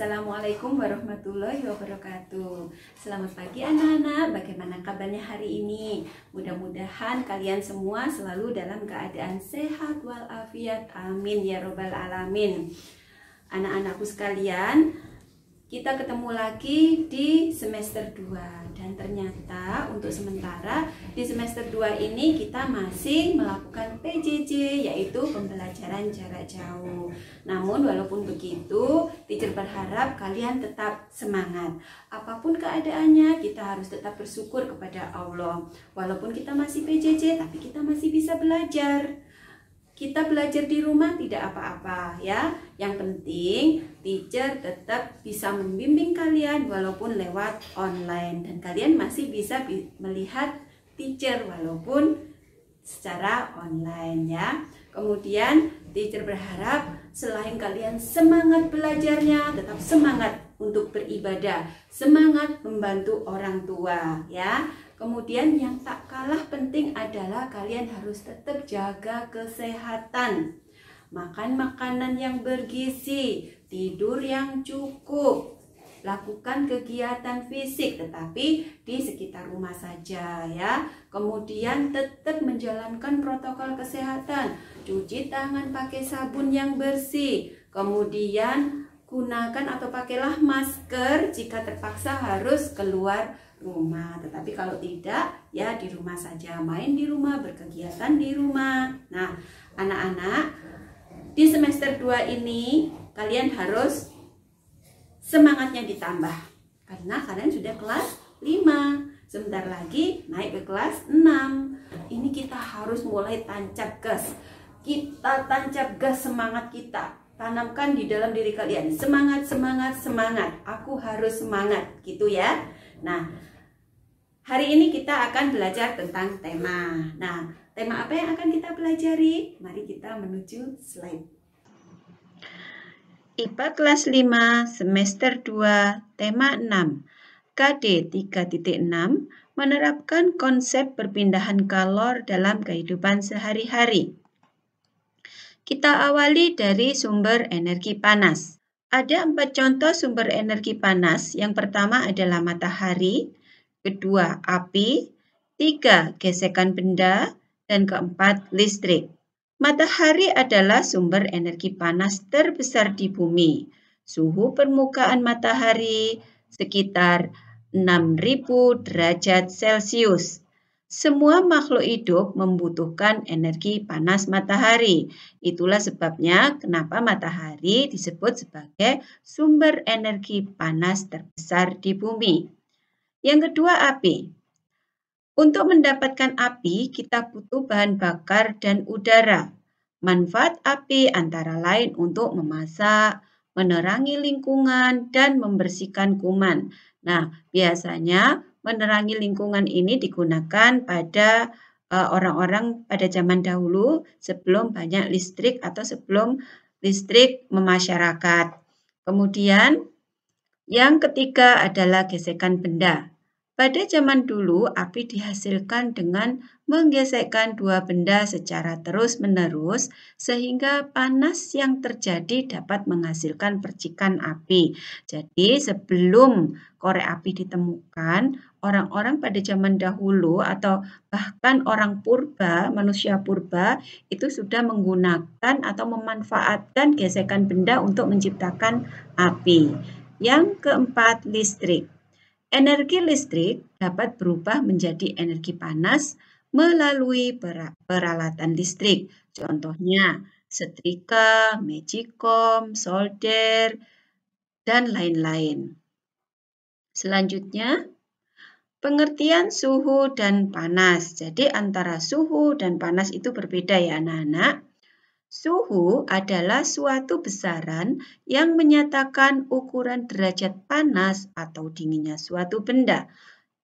Assalamualaikum warahmatullahi wabarakatuh. Selamat pagi anak-anak, bagaimana kabarnya hari ini? Mudah-mudahan kalian semua selalu dalam keadaan sehat walafiat. Amin ya robbal alamin. Anak-anakku sekalian, kita ketemu lagi di semester 2. Dan ternyata untuk sementara di semester 2 ini kita masih melakukan PJJ, yaitu pembelajaran jarak jauh. Namun walaupun begitu, teacher berharap kalian tetap semangat. Apapun keadaannya, kita harus tetap bersyukur kepada Allah. Walaupun kita masih PJJ, tapi kita masih bisa belajar. Kita belajar di rumah tidak apa-apa ya. Yang penting teacher tetap bisa membimbing kalian walaupun lewat online. Dan kalian masih bisa melihat teacher walaupun secara online ya. Kemudian teacher berharap selain kalian semangat belajarnya, tetap semangat untuk beribadah, semangat membantu orang tua ya. Kemudian yang tak kalah penting adalah kalian harus tetap jaga kesehatan. Makan makanan yang bergizi, tidur yang cukup. Lakukan kegiatan fisik tetapi di sekitar rumah saja ya. Kemudian tetap menjalankan protokol kesehatan. Cuci tangan pakai sabun yang bersih. Kemudian gunakan atau pakailah masker jika terpaksa harus keluar rumah. Tetapi kalau tidak, ya di rumah saja, main di rumah, berkegiatan di rumah. Nah, anak-anak, di semester 2 ini kalian harus semangatnya ditambah. Karena kalian sudah kelas 5. Sebentar lagi naik ke kelas 6. Ini kita harus mulai tancap gas. Kita tancap gas semangat kita. Tanamkan di dalam diri kalian. Semangat, semangat, semangat. Aku harus semangat, gitu ya. Nah, hari ini kita akan belajar tentang tema. Nah, tema apa yang akan kita pelajari? Mari kita menuju slide. IPA kelas 5 semester 2 tema 6 KD 3.6 menerapkan konsep perpindahan kalor dalam kehidupan sehari-hari. Kita awali dari sumber energi panas. Ada 4 contoh sumber energi panas. Yang pertama adalah matahari, kedua api, 3 gesekan benda, dan keempat listrik. Matahari adalah sumber energi panas terbesar di bumi. Suhu permukaan matahari sekitar 6.000 derajat Celcius. Semua makhluk hidup membutuhkan energi panas matahari. Itulah sebabnya kenapa matahari disebut sebagai sumber energi panas terbesar di bumi. Yang kedua, api. Untuk mendapatkan api, kita butuh bahan bakar dan udara. Manfaat api antara lain untuk memasak, menerangi lingkungan, dan membersihkan kuman. Nah, biasanya menerangi lingkungan ini digunakan pada orang-orang pada zaman dahulu sebelum banyak listrik atau sebelum listrik memasyarakat. Kemudian yang ketiga adalah gesekan benda. Pada zaman dulu, api dihasilkan dengan menggesekkan dua benda secara terus-menerus sehingga panas yang terjadi dapat menghasilkan percikan api. Jadi sebelum korek api ditemukan, orang-orang pada zaman dahulu atau bahkan orang purba, manusia purba, itu sudah menggunakan atau memanfaatkan gesekan benda untuk menciptakan api. Yang keempat, listrik. Energi listrik dapat berubah menjadi energi panas melalui peralatan listrik. Contohnya setrika, magicom, solder, dan lain-lain. Selanjutnya, pengertian suhu dan panas. Jadi antara suhu dan panas itu berbeda ya anak-anak. Suhu adalah suatu besaran yang menyatakan ukuran derajat panas atau dinginnya suatu benda.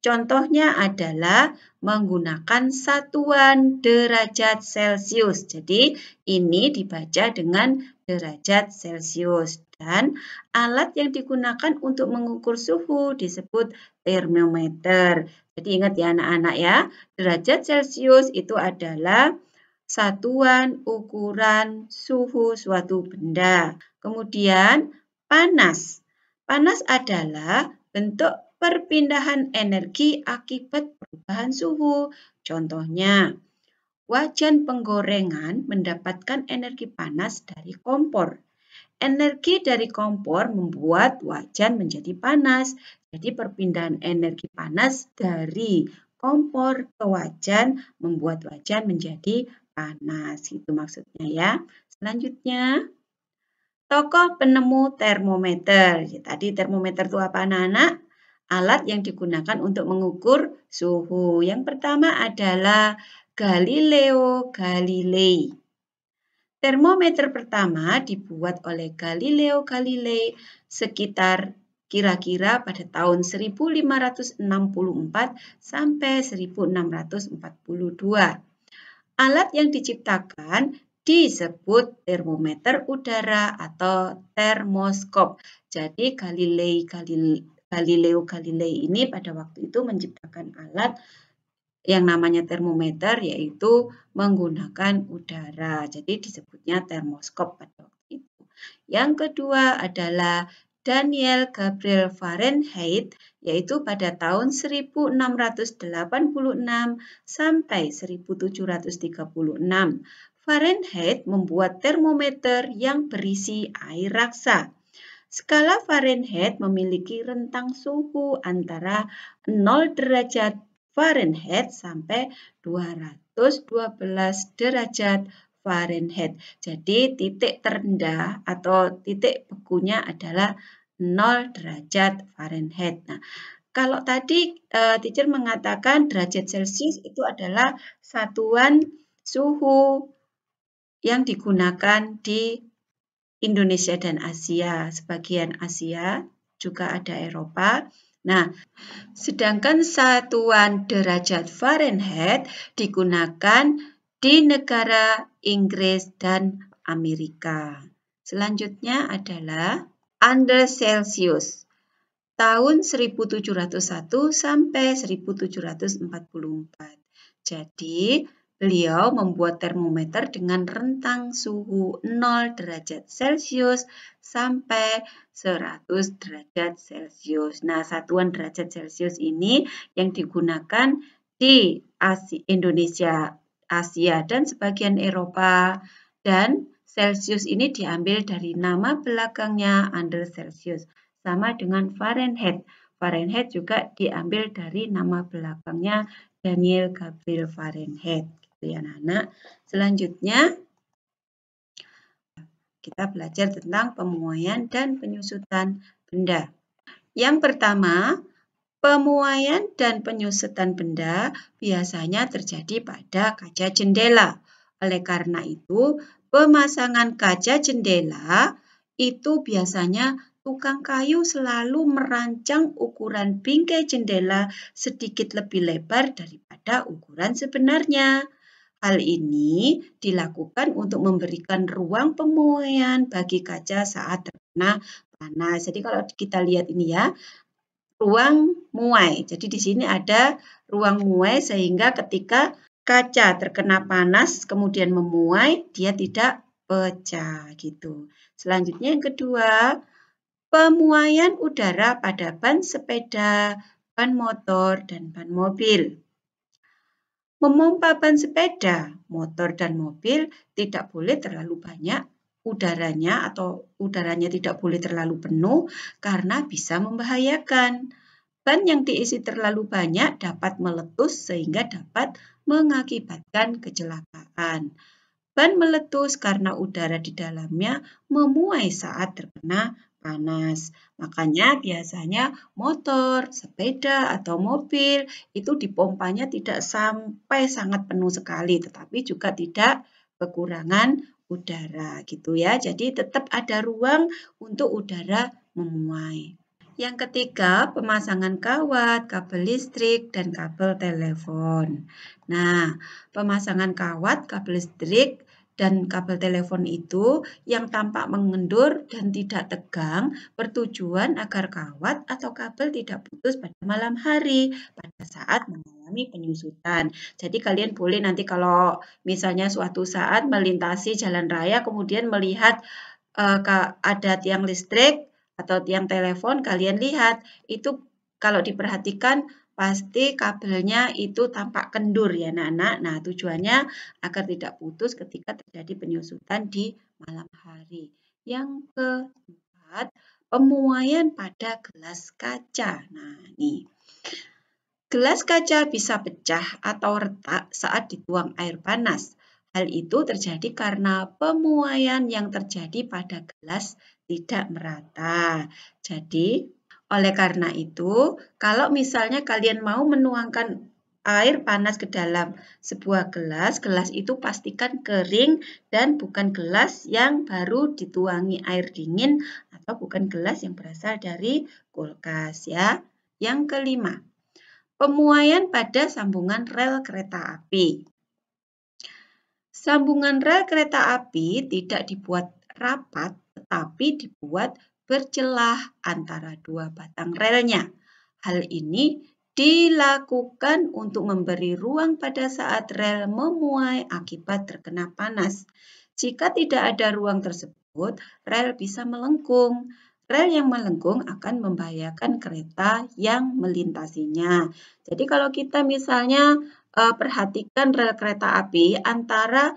Contohnya adalah menggunakan satuan derajat Celcius. Jadi ini dibaca dengan derajat Celcius. Dan alat yang digunakan untuk mengukur suhu disebut termometer. Jadi ingat ya anak-anak ya, derajat Celcius itu adalah satuan ukuran suhu suatu benda. Kemudian panas. Panas adalah bentuk perpindahan energi akibat perubahan suhu. Contohnya, wajan penggorengan mendapatkan energi panas dari kompor. Energi dari kompor membuat wajan menjadi panas. Jadi perpindahan energi panas dari kompor ke wajan membuat wajan menjadi panas. Itu maksudnya ya. Selanjutnya, tokoh penemu termometer. Tadi termometer itu apa anak-anak? Alat yang digunakan untuk mengukur suhu. Yang pertama adalah Galileo Galilei. Termometer pertama dibuat oleh Galileo Galilei sekitar kira-kira pada tahun 1564 sampai 1642. Alat yang diciptakan disebut termometer udara atau termoskop. Jadi Galileo Galilei ini pada waktu itu menciptakan alat yang namanya termometer, yaitu menggunakan udara. Jadi disebutnya termoskop pada waktu itu. Yang kedua adalah Daniel Gabriel Fahrenheit, yaitu pada tahun 1686 sampai 1736. Fahrenheit membuat termometer yang berisi air raksa. Skala Fahrenheit memiliki rentang suhu antara 0 derajat Fahrenheit sampai 212 derajat Fahrenheit. Jadi titik terendah atau titik bekunya adalah 0 derajat Fahrenheit. Nah, kalau tadi teacher mengatakan derajat Celcius itu adalah satuan suhu yang digunakan di Indonesia dan Asia. Sebagian Asia juga ada Eropa. Nah, sedangkan satuan derajat Fahrenheit digunakan di negara Inggris dan Amerika. Selanjutnya adalah under Celsius. Tahun 1701 sampai 1744. Jadi, beliau membuat termometer dengan rentang suhu 0 derajat Celcius sampai 100 derajat Celcius. Nah, satuan derajat Celcius ini yang digunakan di Indonesia, Asia, dan sebagian Eropa. Dan Celsius ini diambil dari nama belakangnya under Celsius. Sama dengan Fahrenheit. Fahrenheit juga diambil dari nama belakangnya Daniel Gabriel Fahrenheit. Ya, anak-anak. Selanjutnya kita belajar tentang pemuaian dan penyusutan benda. Yang pertama, pemuaian dan penyusutan benda biasanya terjadi pada kaca jendela. Oleh karena itu, pemasangan kaca jendela itu biasanya tukang kayu selalu merancang ukuran bingkai jendela sedikit lebih lebar daripada ukuran sebenarnya. Hal ini dilakukan untuk memberikan ruang pemuaian bagi kaca saat terkena panas. Jadi kalau kita lihat ini ya, ruang muai. Jadi di sini ada ruang muai sehingga ketika kaca terkena panas kemudian memuai, dia tidak pecah gitu. Selanjutnya yang kedua, pemuaian udara pada ban sepeda, ban motor, dan ban mobil. Memompa ban sepeda, motor, dan mobil tidak boleh terlalu banyak udaranya atau udaranya tidak boleh terlalu penuh karena bisa membahayakan. Ban yang diisi terlalu banyak dapat meletus sehingga dapat mengakibatkan kecelakaan. Ban meletus karena udara di dalamnya memuai saat terkena panas. Makanya biasanya motor, sepeda, atau mobil itu dipompanya tidak sampai sangat penuh sekali, tetapi juga tidak kekurangan udara gitu ya. Jadi tetap ada ruang untuk udara memuai. Yang ketiga, pemasangan kawat, kabel listrik, dan kabel telepon. Nah, pemasangan kawat, kabel listrik, dan kabel telepon itu yang tampak mengendur dan tidak tegang bertujuan agar kawat atau kabel tidak putus pada malam hari pada saat mengalami penyusutan. Jadi kalian boleh nanti kalau misalnya suatu saat melintasi jalan raya kemudian melihat ada tiang listrik atau tiang telepon, kalian lihat itu kalau diperhatikan pasti kabelnya itu tampak kendur ya anak-anak. Nah, tujuannya agar tidak putus ketika terjadi penyusutan di malam hari. Yang keempat, pemuaian pada gelas kaca. Nah, ini. Gelas kaca bisa pecah atau retak saat dituang air panas. Hal itu terjadi karena pemuaian yang terjadi pada gelas tidak merata. Jadi, oleh karena itu, kalau misalnya kalian mau menuangkan air panas ke dalam sebuah gelas, gelas itu pastikan kering dan bukan gelas yang baru dituangi air dingin atau bukan gelas yang berasal dari kulkas ya. Yang kelima, pemuaian pada sambungan rel kereta api. Sambungan rel kereta api tidak dibuat rapat, tetapi dibuat bercelah antara dua batang relnya. Hal ini dilakukan untuk memberi ruang pada saat rel memuai akibat terkena panas. Jika tidak ada ruang tersebut, rel bisa melengkung. Rel yang melengkung akan membahayakan kereta yang melintasinya. Jadi kalau kita misalnya perhatikan rel kereta api, antara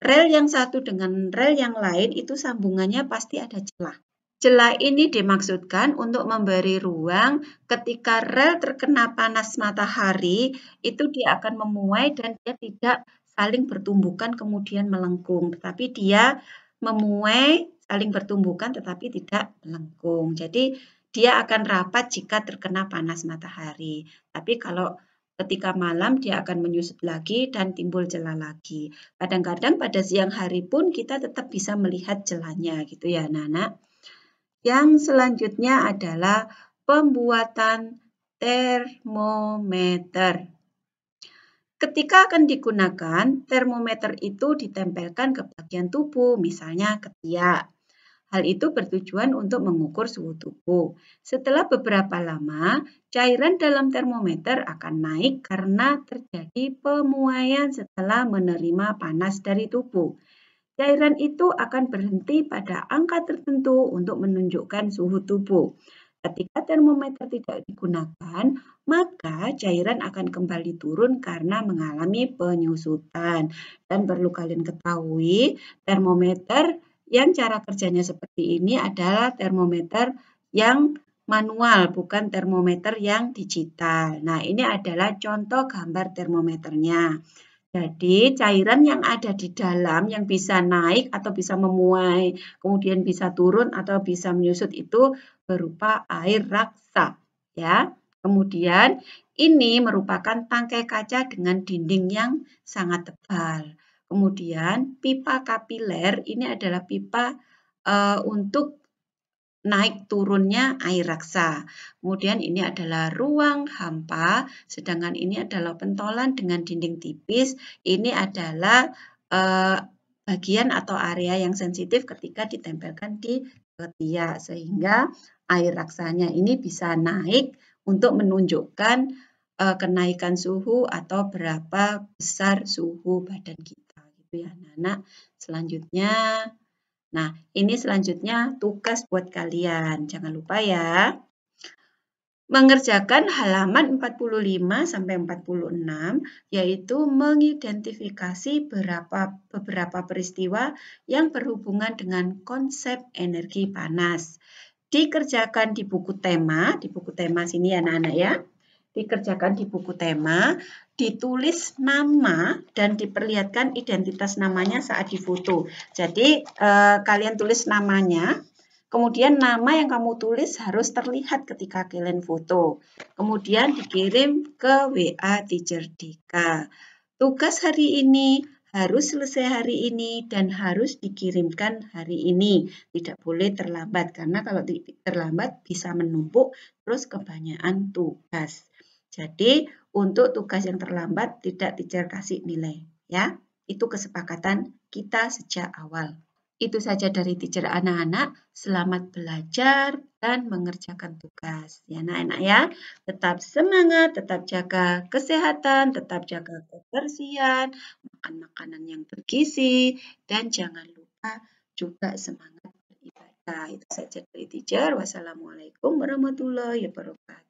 rel yang satu dengan rel yang lain itu sambungannya pasti ada celah. Celah ini dimaksudkan untuk memberi ruang ketika rel terkena panas matahari, itu dia akan memuai dan dia tidak saling bertumbukan kemudian melengkung, tetapi dia memuai saling bertumbukan tetapi tidak melengkung. Jadi dia akan rapat jika terkena panas matahari. Tapi kalau ketika malam dia akan menyusut lagi dan timbul celah lagi. Kadang-kadang pada siang hari pun kita tetap bisa melihat celahnya gitu ya anak-anak. Yang selanjutnya adalah pembuatan termometer. Ketika akan digunakan, termometer itu ditempelkan ke bagian tubuh, misalnya ketiak. Hal itu bertujuan untuk mengukur suhu tubuh. Setelah beberapa lama, cairan dalam termometer akan naik karena terjadi pemuaian setelah menerima panas dari tubuh. Cairan itu akan berhenti pada angka tertentu untuk menunjukkan suhu tubuh. Ketika termometer tidak digunakan, maka cairan akan kembali turun karena mengalami penyusutan. Dan perlu kalian ketahui, termometer yang cara kerjanya seperti ini adalah termometer yang manual, bukan termometer yang digital. Nah, ini adalah contoh gambar termometernya. Jadi cairan yang ada di dalam yang bisa naik atau bisa memuai, kemudian bisa turun atau bisa menyusut itu berupa air raksa. Ya. Kemudian ini merupakan tangkai kaca dengan dinding yang sangat tebal. Kemudian pipa kapiler ini adalah pipa untuk naik turunnya air raksa. Kemudian ini adalah ruang hampa, sedangkan ini adalah pentolan dengan dinding tipis. Ini adalah bagian atau area yang sensitif ketika ditempelkan di ketiak, sehingga air raksanya ini bisa naik untuk menunjukkan kenaikan suhu atau berapa besar suhu badan kita. Gitu ya anak-anak. Selanjutnya, nah, ini selanjutnya tugas buat kalian. Jangan lupa ya. Mengerjakan halaman 45 sampai 46 yaitu mengidentifikasi beberapa peristiwa yang berhubungan dengan konsep energi panas. Dikerjakan di buku tema sini ya anak-anak ya. Dikerjakan di buku tema, ditulis nama dan diperlihatkan identitas namanya saat difoto. Jadi kalian tulis namanya, kemudian nama yang kamu tulis harus terlihat ketika kalian foto. Kemudian dikirim ke WA Teacher Dika. Tugas hari ini harus selesai hari ini dan harus dikirimkan hari ini. Tidak boleh terlambat karena kalau terlambat bisa menumpuk terus kebanyakan tugas. Jadi untuk tugas yang terlambat tidak teacher kasih nilai ya. Itu kesepakatan kita sejak awal. Itu saja dari teacher anak-anak. Selamat belajar dan mengerjakan tugas. Ya anak-anak ya. Tetap semangat, tetap jaga kesehatan, tetap jaga kebersihan, makan makanan yang bergizi, dan jangan lupa juga semangat beribadah. Itu saja dari teacher. Wassalamualaikum warahmatullahi wabarakatuh.